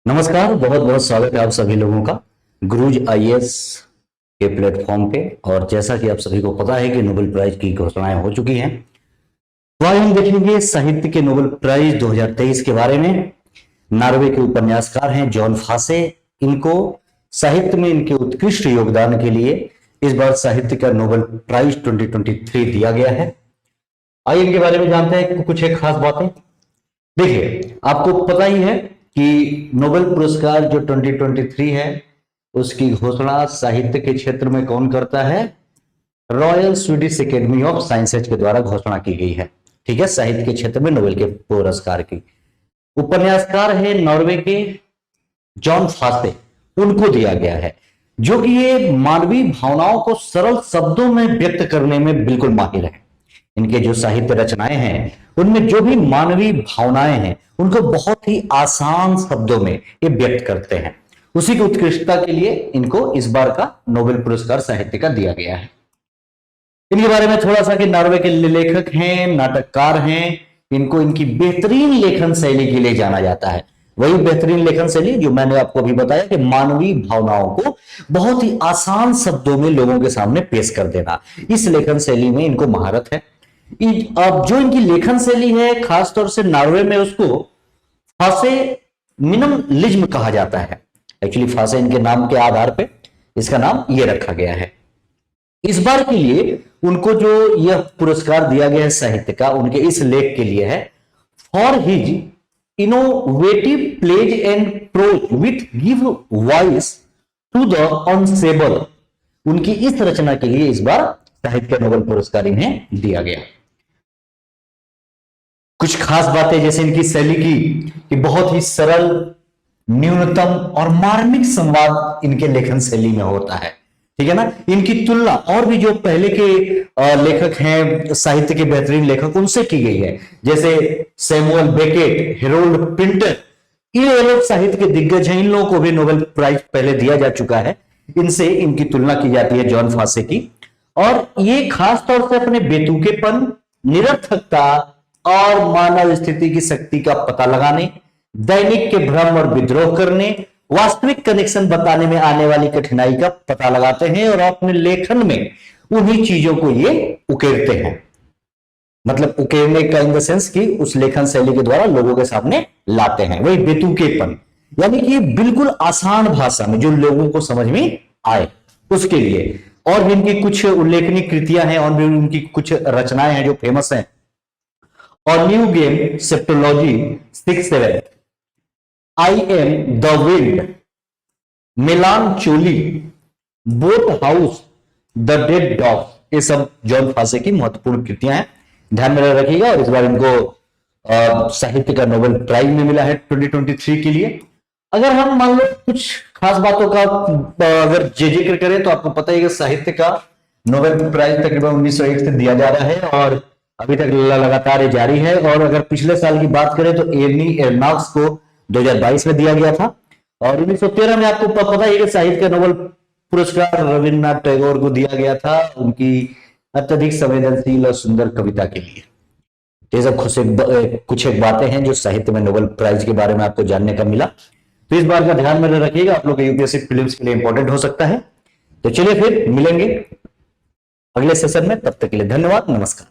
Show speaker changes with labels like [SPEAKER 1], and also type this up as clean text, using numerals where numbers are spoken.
[SPEAKER 1] नमस्कार। बहुत बहुत स्वागत है आप सभी लोगों का गुरुज आईएएस के प्लेटफॉर्म पे। और जैसा कि आप सभी को पता है कि नोबेल प्राइज की घोषणाएं हो चुकी हैं, तो आज हम देखेंगे साहित्य के नोबेल प्राइज 2023 के बारे में। नॉर्वे के उपन्यासकार हैं जॉन फासे। इनको साहित्य में इनके उत्कृष्ट योगदान के लिए इस बार साहित्य का नोबेल प्राइज 2023 दिया गया है। आइए इनके बारे में जानते हैं कुछ एक खास बातें। देखिए, आपको पता ही है कि नोबेल पुरस्कार जो 2023 है उसकी घोषणा साहित्य के क्षेत्र में कौन करता है? Royal Swedish academy of sciences के द्वारा घोषणा की गई है। ठीक है, साहित्य के क्षेत्र में नोबेल के पुरस्कार की। उपन्यासकार है नॉर्वे के जॉन फासे, उनको दिया गया है, जो कि ये मानवीय भावनाओं को सरल शब्दों में व्यक्त करने में बिल्कुल माहिर है। इनके जो साहित्य रचनाएं हैं उनमें जो भी मानवीय भावनाएं हैं उनको बहुत ही आसान शब्दों में ये व्यक्त करते हैं। उसी की उत्कृष्टता के लिए इनको इस बार का नोबेल पुरस्कार साहित्य का दिया गया है। इनके बारे में थोड़ा सा कि नॉर्वे के लेखक हैं, नाटककार हैं। इनको इनकी बेहतरीन लेखन शैली के लिए जाना जाता है। वही बेहतरीन लेखन शैली जो मैंने आपको अभी बताया कि मानवीय भावनाओं को बहुत ही आसान शब्दों में लोगों के सामने पेश कर देना, इस लेखन शैली में इनको महारत है। अब जो इनकी लेखन शैली है खासतौर से नॉर्वे में उसको फासे मिनिमलिज्म कहा जाता है। एक्चुअली फासे इनके नाम के आधार पे इसका नाम ये रखा गया है। इस बार के लिए उनको जो यह पुरस्कार दिया गया है साहित्य का, उनके इस लेख के लिए है, for his innovative plays and prose with give voice to the unsayable. उनकी इस रचना के लिए इस बार साहित्य नोबेल पुरस्कार इन्हें दिया गया। कुछ खास बातें जैसे इनकी शैली की कि बहुत ही सरल, न्यूनतम और मार्मिक संवाद इनके लेखन शैली में होता है। ठीक है ना। इनकी तुलना और भी जो पहले के लेखक हैं, साहित्य के बेहतरीन लेखक, उनसे की गई है। जैसे सैमुअल बेकेट, हेरोल्ड पिंटर, ये लोग साहित्य के दिग्गज हैं। इन लोगों को भी नोबेल प्राइज पहले दिया जा चुका है। इनसे इनकी तुलना की जाती है जॉन फासे की। और ये खास तौर से अपने बेतुकेपन, निरर्थकता और मानव स्थिति की शक्ति का पता लगाने, दैनिक के भ्रम और विद्रोह करने, वास्तविक कनेक्शन बताने में आने वाली कठिनाई का पता लगाते हैं और अपने लेखन में उन्हीं चीजों को ये उकेरते हैं। मतलब उकेरने का इन द सेंस कि उस लेखन शैली के द्वारा लोगों के सामने लाते हैं। वही बेतुकेपन, यानी कि बिल्कुल आसान भाषा में जो लोगों को समझ में आए, उसके लिए। और भी इनकी कुछ उल्लेखनीय कृतियां हैं और भी उनकी कुछ रचनाएं हैं जो फेमस हैं। और new name, septology 6-7, I am the wind, melancholy, boathouse, the dead dog, ये सब जॉन फासे की महत्वपूर्ण कृतियां हैं। ध्यान में रखिएगा। और इस बार इनको साहित्य का नोबेल प्राइज में मिला है 2023 के लिए। अगर हम मान लो कुछ खास बातों का अगर जिक्र करें तो आपको पता है कि साहित्य का नोबेल प्राइज तकरीबन 1901 से दिया जा रहा है और अभी तक लगातार जारी है। और अगर पिछले साल की बात करें तो एनी एर्नाक्स को 2022 में दिया गया था। और 1913 में आपको पता है कि साहित्य का नोबेल पुरस्कार रविन्द्रनाथ टैगोर को दिया गया था, उनकी अत्यधिक संवेदनशील और सुंदर कविता के लिए। ये सब कुछ एक बातें हैं जो साहित्य में नोबेल प्राइज के बारे में आपको जानने का मिला। तो इस बार का ध्यान में रखिएगा, आप लोग यूपीएससी प्रीलिम्स के लिए इंपॉर्टेंट हो सकता है। तो चलिए फिर मिलेंगे अगले सेशन में, तब तक के लिए धन्यवाद, नमस्कार।